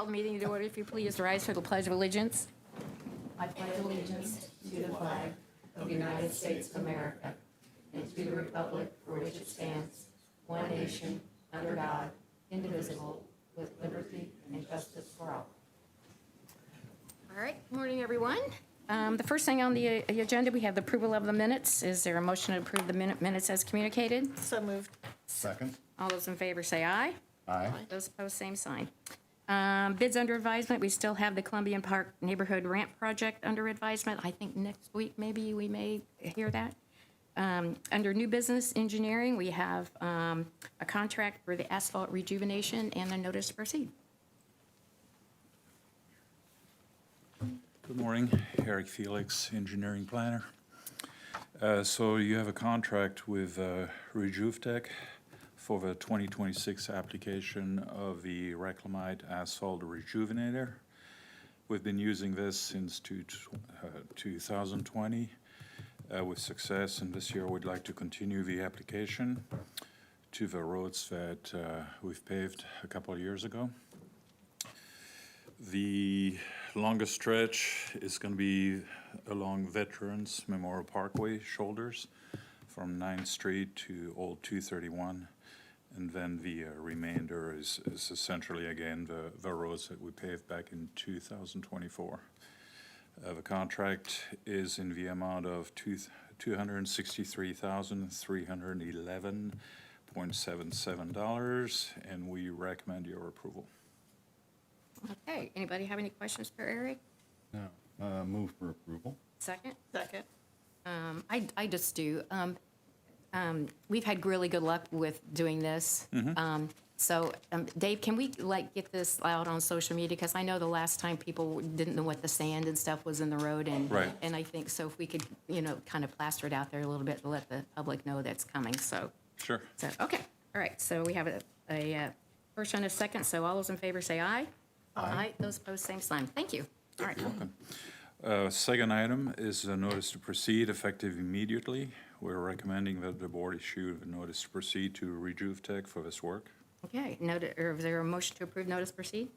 Call the meeting to order. If you please rise for the Pledge of Allegiance. I pledge allegiance to the flag of the United States of America and to the republic for which it stands, one nation, under God, indivisible, with liberty and justice for all. All right, good morning, everyone. The first thing on the agenda, we have the approval of the minutes. Is there a motion to approve the minutes as communicated? So moved. Second. All those in favor say aye. Aye. Those opposed, same sign. Bids under advisement, we still have the Columbian Park Neighborhood Ramp Project under advisement. I think next week, maybe we may hear that. Under new business engineering, we have a contract for the asphalt rejuvenation and a notice to proceed. Good morning, Eric Felix, engineering planner. So you have a contract with RejuveTech for the 2026 application of the Reclamite Asphalt Rejuvenator. We've been using this since 2020 with success, and this year we'd like to continue the application to the roads that we've paved a couple of years ago. The longest stretch is going to be along Veterans Memorial Parkway shoulders from 9th Street to Old 231. And then the remainder is essentially, again, the roads that we paved back in 2024. The contract is in the amount of $263,311.77, and we recommend your approval. Okay, anybody have any questions for Eric? No. Move for approval. Second? Second. I just do. We've had really good luck with doing this. So, Dave, can we get this out on social media? Because I know the last time people didn't know what the sand and stuff was in the road, and Right. and I think so if we could, kind of plaster it out there a little bit to let the public know that's coming. So, Sure. okay, all right. So we have a first and a second. So all those in favor say aye. Aye. Those opposed, same sign. Thank you. All right. Second item is a notice to proceed effective immediately. We're recommending that the board issue a notice to proceed to RejuveTech for this work. Okay. Is there a motion to approve notice proceed?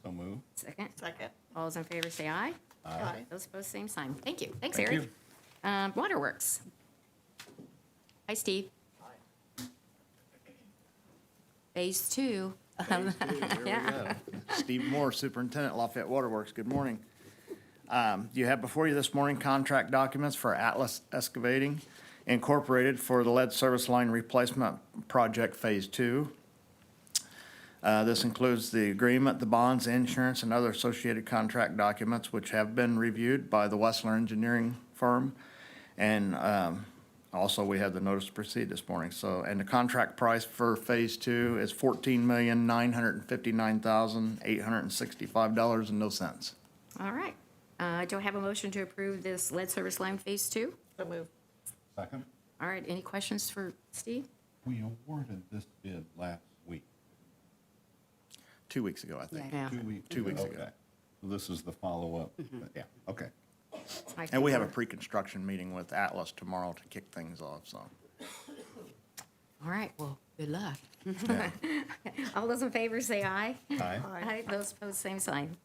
So move. Second. Second. All those in favor say aye. Aye. Those opposed, same sign. Thank you. Thanks, Thank Eric. Waterworks. Hi, Steve. Phase 2. Yeah. Steve Moore, Superintendent, Lafayette Waterworks. Good morning. You have before you this morning contract documents for Atlas Excavating Incorporated for the lead service line replacement project Phase 2. This includes the agreement, the bonds, insurance, and other associated contract documents which have been reviewed by the Wessler Engineering firm. And also, we had the notice to proceed this morning. So, and the contract price for Phase 2 is $14,959,865.00. All right. Do I have a motion to approve this lead service line Phase 2? So moved. Second. All right. Any questions for Steve? We awarded this bid last week. 2 weeks ago, I think. Yeah. 2 weeks ago. Okay. So this is the follow-up. Yeah, okay. And we have a pre-construction meeting with Atlas tomorrow to kick things off, so. All right. Well, good luck. Yeah. All those in favor say aye. Aye. Aye. Those opposed, same sign.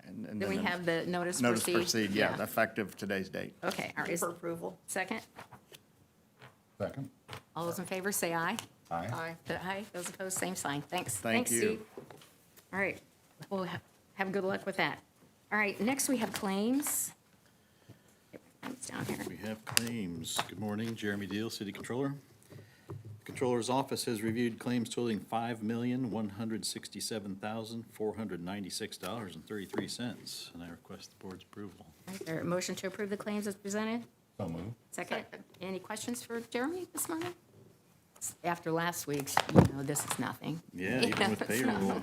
And Then we the have the notice to Notice proceed. to proceed, yeah, effective today's date. Okay. All right. For approval. Second. Second. All those in favor say aye. Aye. Aye. Aye. Those opposed, same sign. Thanks. Thank Thanks, you. Steve. All right. Well, have good luck with that. All right. Next, we have claims. It's down here. We have claims. Good morning, Jeremy Deal, City Controller. The Controller's Office has reviewed claims totaling $5,167,496.33, and I request the board's approval. Is there a motion to approve the claims as presented? So move. Second. Any questions for Jeremy this morning? After last week's, this is nothing. Yeah, even with payroll.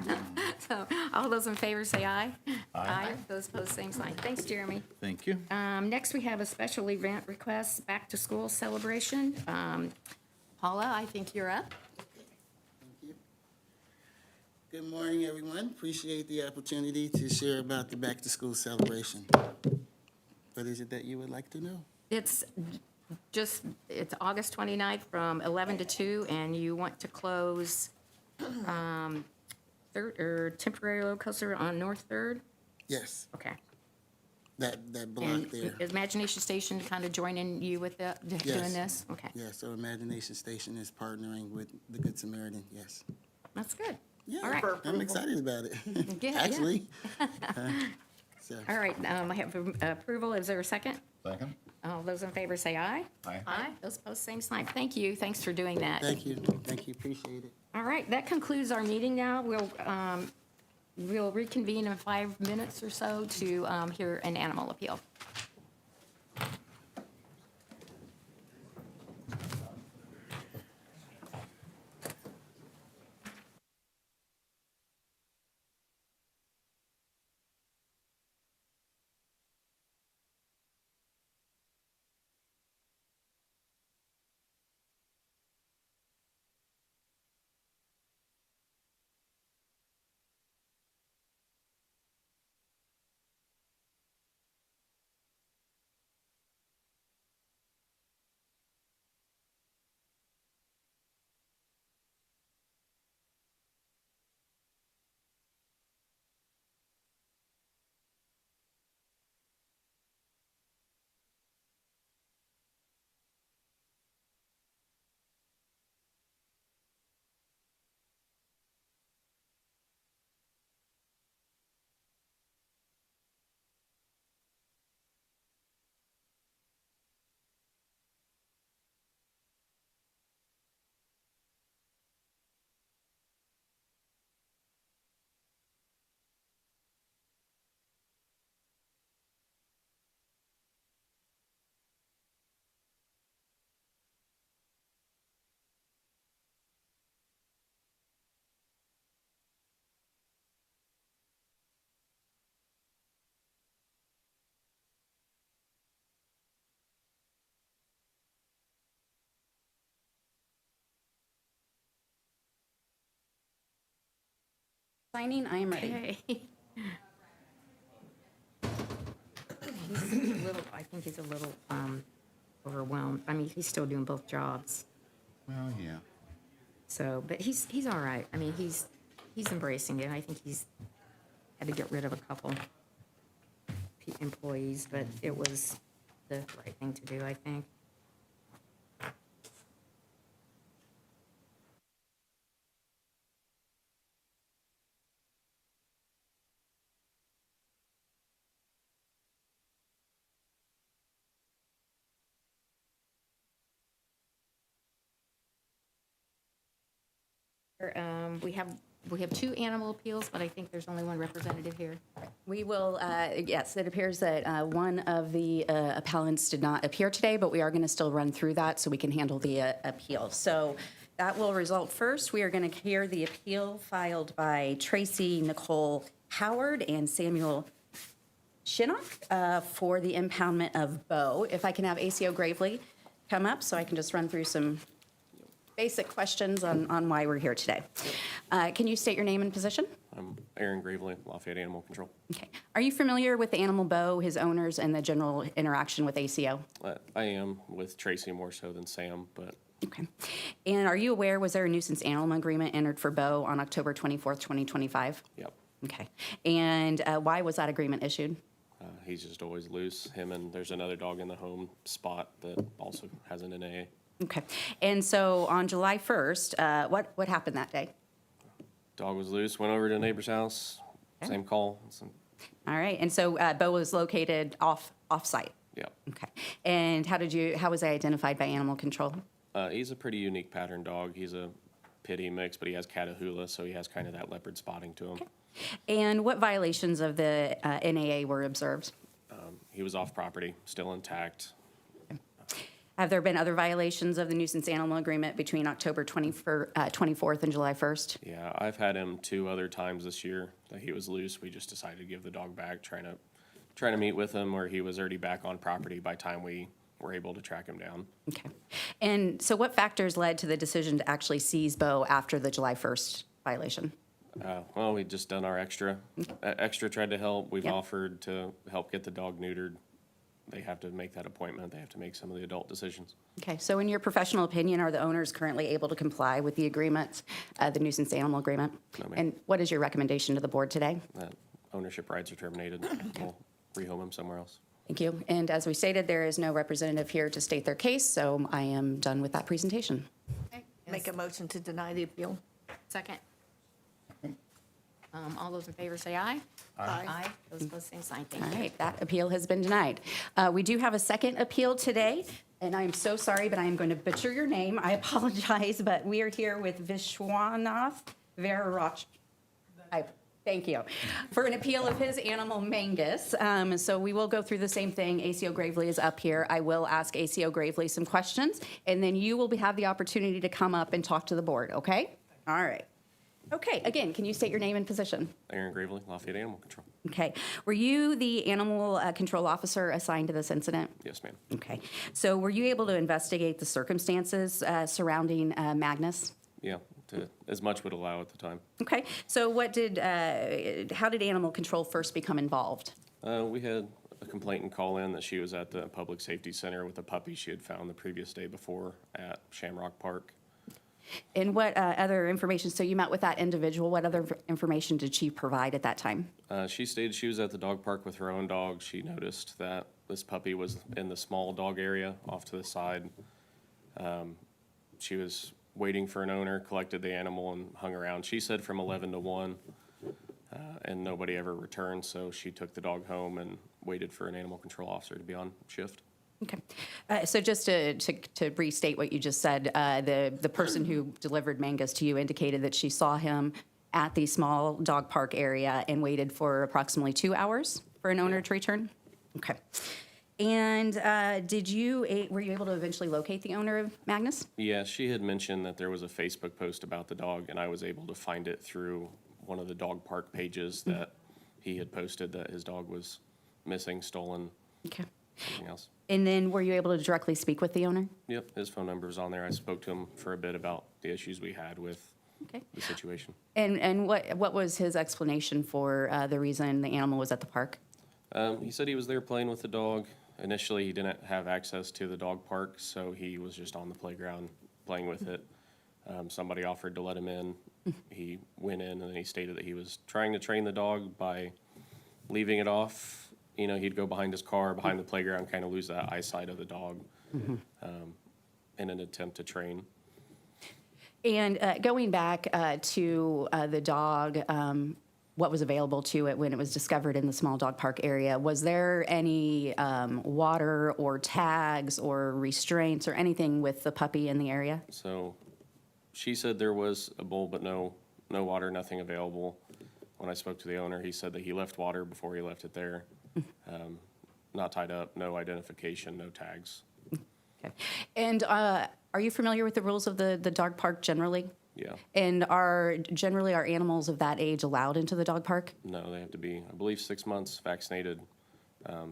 So all those in favor say aye. Aye. Those opposed, same sign. Thanks, Jeremy. Thank you. Next, we have a special event request, back to school celebration. Paula, I think you're up. Thank you. Good morning, everyone. Appreciate the opportunity to share about the back-to-school celebration. What is it that you would like to know? It's August 29th from 11 to 2, and you want to close Third, or temporary local on North Third? Yes, Okay. that block And there. is Imagination Station kind of joining you with doing Yes. this? Okay, Yeah, so Imagination Station is partnering with the Good Samaritan, yes. that's good. Yeah, All right. I'm excited about it, Yeah, yeah. actually. So, All right, I have approval. Is there a second? Second? All those in favor say aye. Aye. Aye. Those opposed, same sign. Thank you. Thanks for doing that. thank you, appreciate it. All right, that concludes our meeting now. We'll reconvene in 5 minutes or so to hear an animal appeal. Signing, I am ready. Okay. He's a little, I think he's a little overwhelmed. I mean, he's still doing both jobs. Well, yeah. So, but he's all right. I mean, he's embracing it. I think he's had to get rid of a couple employees, but it was the right thing to do, I think. We have 2 animal appeals, but I think there's only one representative here. We will, yes, it appears that one of the appellants did not appear today, but we are going to still run through that so we can handle the appeal. So that will result first. We are going to hear the appeal filed by Tracy Nicole Howard and Samuel Shinnock for the impoundment of Bo. If I can have ACO Gravely come up so I can just run through some basic questions on why we're here today. Can you state your name and position? I'm Aaron Gravely, Lafayette Animal Control. Okay. Are you familiar with the animal Bo, his owners, and the general interaction with ACO? I am with Tracy more so than Sam, but Okay. And are you aware, was there a nuisance animal agreement entered for Bo on October 24th, 2025? yep. Okay. And why was that agreement issued? He's just always loose. Him and there's another dog in the home spot that also has an NAA. Okay. And so on July 1st, what happened that day? Dog was loose, went over to a neighbor's house, Okay. same call. All right. And so Bo was located off-site? Yep. Okay. And how was he identified by animal control? He's a pretty unique pattern dog. He's a pitty mix, but he has Catahoula, so he has kind of that leopard spotting to him. And what violations of the NAA were observed? He was off property, still intact. Have there been other violations of the nuisance animal agreement between October 24th and July 1st? Yeah, I've had him 2 other times this year that he was loose. We just decided to give the dog back, trying to meet with him where he was already back on property by time we were able to track him down. Okay. And so what factors led to the decision to actually seize Bo after the July 1st violation? Well, we just done our extra. Extra tried to help. We've Yep. offered to help get the dog neutered. they have to make that appointment. They have to make some of the adult decisions. Okay, so in your professional opinion, are the owners currently able to comply with the agreement, the nuisance animal agreement? No, ma'am. And what is your recommendation to the board today? That ownership rights are terminated. We'll rehome them somewhere else. Thank you. And as we stated, there is no representative here to state their case, so I am done with that presentation. Make a motion to deny the appeal. Second. All those in favor say aye. Aye. Those opposed, same sign. All Thank you. right, that appeal has been denied. We do have a second appeal today, and I am so sorry, but I am going to butcher your name. I apologize, but we are here with Vishwanath Verarach. Thank you. For an appeal of his animal Mangus. So we will go through the same thing. ACO Gravely is up here. I will ask ACO Gravely some questions, and then you will have the opportunity to come up and talk to the board, okay? All right. Okay, again, can you state your name and position? Aaron Gravely, Lafayette Animal Control. Okay. Were you the animal control officer assigned to this incident? Yes, ma'am. Okay. So were you able to investigate the circumstances surrounding Magnus? Yeah, as much would allow at the time. Okay. So how did animal control first become involved? We had a complainant call in that she was at the Public Safety Center with a puppy she had found the previous day before at Shamrock Park. And what other information? So you met with that individual. What other information did she provide at that time? She stated she was at the dog park with her own dog. She noticed that this puppy was in the small dog area off to the side. She was waiting for an owner, collected the animal, and hung around. She said from 11 to 1, and nobody ever returned, so she took the dog home and waited for an animal control officer to be on shift. Okay. So just to restate what you just said, the person who delivered Mangus to you indicated that she saw him at the small dog park area and waited for approximately 2 hours for an owner to return? Okay. And were you able to eventually locate the owner of Magnus? Yeah, she had mentioned that there was a Facebook post about the dog, and I was able to find it through one of the dog park pages that he had posted that his dog was missing, stolen, Okay. something else. And then were you able to directly speak with the owner? Yep, his phone number was on there. I spoke to him for a bit about the issues we had with Okay. the situation. And what was his explanation for the reason the animal was at the park? He said he was there playing with the dog. Initially, he didn't have access to the dog park, so he was just on the playground playing with it. Somebody offered to let him in. He went in, and then he stated that he was trying to train the dog by leaving it off. You know, he'd go behind his car, behind the playground, kind of lose that eyesight of the dog in an attempt to train. And going back to the dog, what was available to it when it was discovered in the small dog park area, was there any water or tags or restraints or anything with the puppy in the area? So she said there was a bowl, but no water, nothing available. When I spoke to the owner, he said that he left water before he left it there. Not tied up, no identification, no tags. Okay. And are you familiar with the rules of the dog park generally? Yeah. And are animals of that age allowed into the dog park? No, they have to be, I believe, 6 months vaccinated.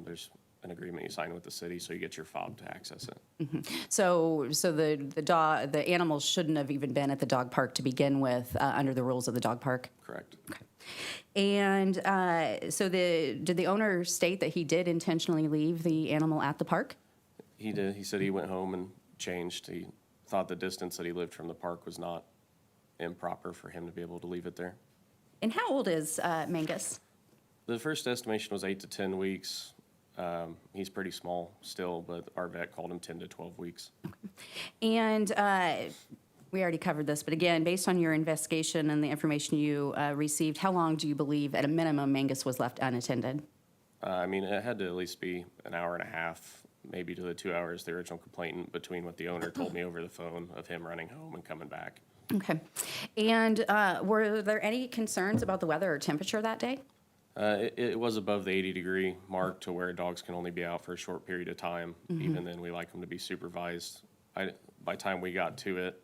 There's an agreement you sign with the city, so you get your fob to access it. So the animals shouldn't have even been at the dog park to begin with under the rules of the dog park? Correct. And so did the owner state that he did intentionally leave the animal at the park? He did. He said he went home and changed. He thought the distance that he lived from the park was not improper for him to be able to leave it there. And how old is Mangus? The first estimation was 8 to 10 weeks. He's pretty small still, but our vet called him 10 to 12 weeks. And we already covered this, but again, based on your investigation and the information you received, how long do you believe, at a minimum, Mangus was left unattended? I mean, it had to at least be an hour and a half, maybe to the 2 hours, the original complainant, between what the owner told me over the phone of him running home and coming back. Okay. And were there any concerns about the weather or temperature that day? It was above the 80-degree mark to where dogs can only be out for a short period of time. Even then, we like them to be supervised. By the time we got to it,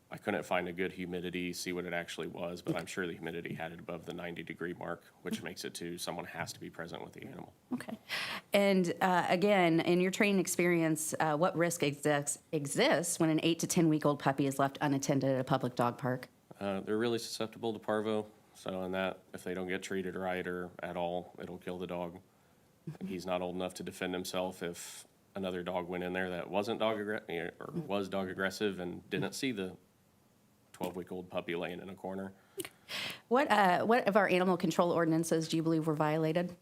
I couldn't find a good humidity, see what it actually was, but I'm sure the humidity had it above the 90-degree mark, which makes it to someone has to be present with the animal. Okay. And again, in your training experience, what risk exists when an 8 to 10-week-old puppy is left unattended at a public dog park? They're really susceptible to parvo, so in that, if they don't get treated right or at all, it'll kill the dog. He's not old enough to defend himself if another dog went in there that wasn't or was dog aggressive and didn't see the 12-week-old puppy laying in a corner. What of our animal control ordinances do you believe were violated?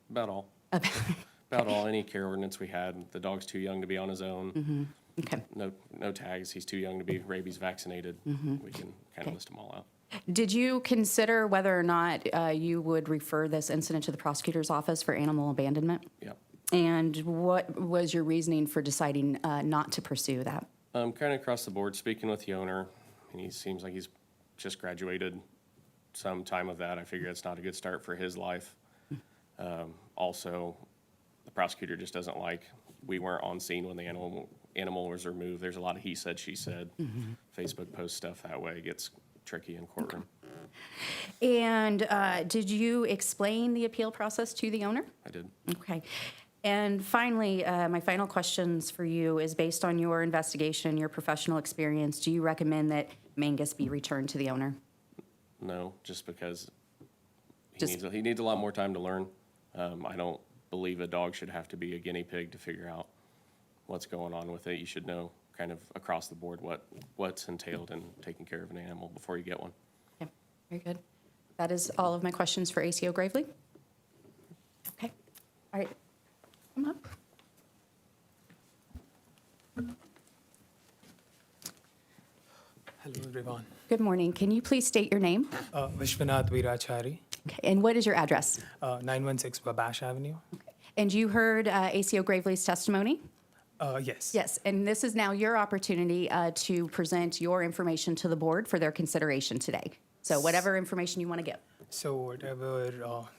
About all. About all. Any care ordinance we had. The dog's too young to be on his own. Okay. No tags. He's too young to be rabies vaccinated. We can kind of list them all out. Did you consider whether or not you would refer this incident to the prosecutor's office for animal abandonment? Yep. And what was your reasoning for deciding not to pursue that? Kind of across the board, speaking with the owner, and he seems like he's just graduated some time of that. I figure it's not a good start for his life. Also, the prosecutor just doesn't like, we weren't on scene when the animal was removed. There's a lot of he said, she said. Facebook post stuff that way. It gets tricky in courtroom. And did you explain the appeal process to the owner? I did. Okay. And finally, my final questions for you is based on your investigation, your professional experience, do you recommend that Mangus be returned to the owner? No, just because Just- he needs a lot more time to learn. I don't believe a dog should have to be a guinea pig to figure out what's going on with it. You should know kind of across the board what's entailed in taking care of an animal before you get one. Okay, very good. That is all of my questions for ACO Gravely. Okay, all right, come up. Hello, everyone. Good morning. Can you please state your name? Vishwanath Virachari, Okay, and what is your address? 916 Babash Avenue. And you heard ACO Gravely's testimony? Yes. Yes, and this is now your opportunity to present your information to the board for their consideration today. So whatever information you want to give. So whatever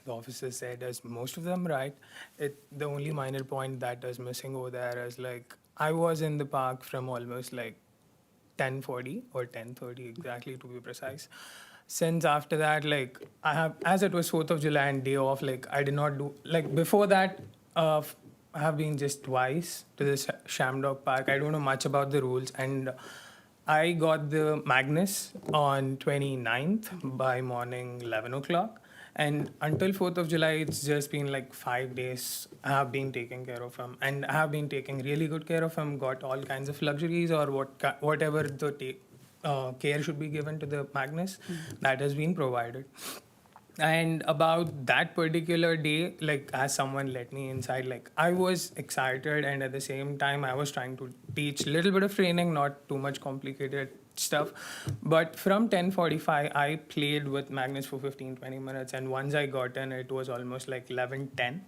the officer said is most of them right. The only minor point that is missing over there is like I was in the park from almost like 10:40 or 10:30 exactly to be precise. Since after that, like I have, as it was 4th of July and day off, like I did not do, like before that, I have been just twice to this Shamrock Park. I don't know much about the rules, and I got the Magnus on 29th by morning 11 o'clock. And until 4th of July, it's just been like 5 days I have been taking care of him. And I have been taking really good care of him, got all kinds of luxuries or whatever the care should be given to the Magnus, that has been provided. And about that particular day, like as someone let me inside, like I was excited, and at the same time I was trying to teach a little bit of training, not too much complicated stuff. But from 10:45, I played with Magnus for 15-20 minutes, and once I got in, it was almost like 11:10.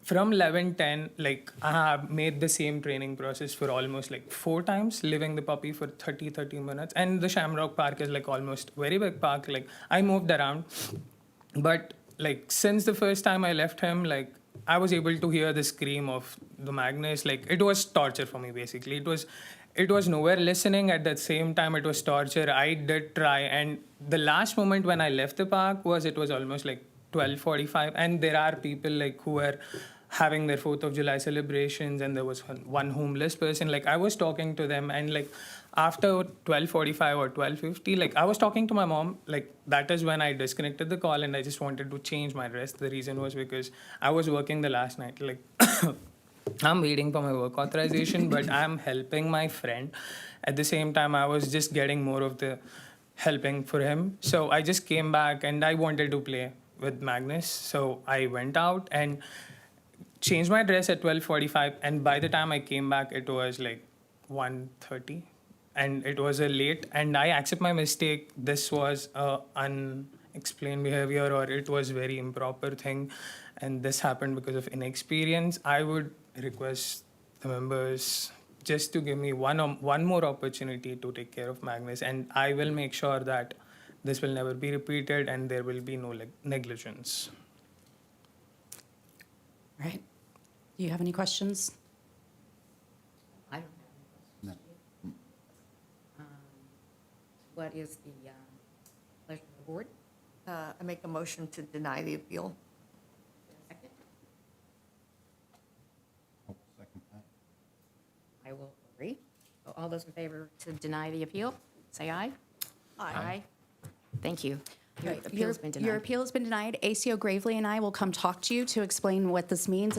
From 11:10, like I have made the same training process for almost like 4 times, leaving the puppy for 30 minutes. And the Shamrock Park is like almost very big park. Like I moved around. But like since the first time I left him, like I was able to hear the scream of the Magnus. Like it was torture for me basically. It was nowhere listening. At the same time, it was torture. I did try, and the last moment when I left the park it was almost like 12:45, and there are people like who were having their 4th of July celebrations, and there was one homeless person. Like I was talking to them, and like after 12:45 or 12:50, like I was talking to my mom. Like that is when I disconnected the call, and I just wanted to change my rest. The reason was because I was working the last night. Like I'm waiting for my work authorization, but I'm helping my friend. At the same time, I was just getting more of the helping for him. So I just came back, and I wanted to play with Magnus. So I went out and changed my dress at 12:45, and by the time I came back, it was like 1:30, and it was a late, and I accept my mistake. This was a unexplained behavior, or it was very improper thing, and this happened because of inexperience. I would request the members just to give me one more opportunity to take care of Magnus, and I will make sure that this will never be repeated and there will be no negligence. All right. Do you have any questions? I don't have any questions. No. What is the pleasure of the board? I make a motion to deny the appeal. Second? Oh, second that. I will agree. So all those in favor to deny the appeal, say aye. Aye. Thank you. appeal's been Your denied. appeal has been denied. ACO Gravely and I will come talk to you to explain what this means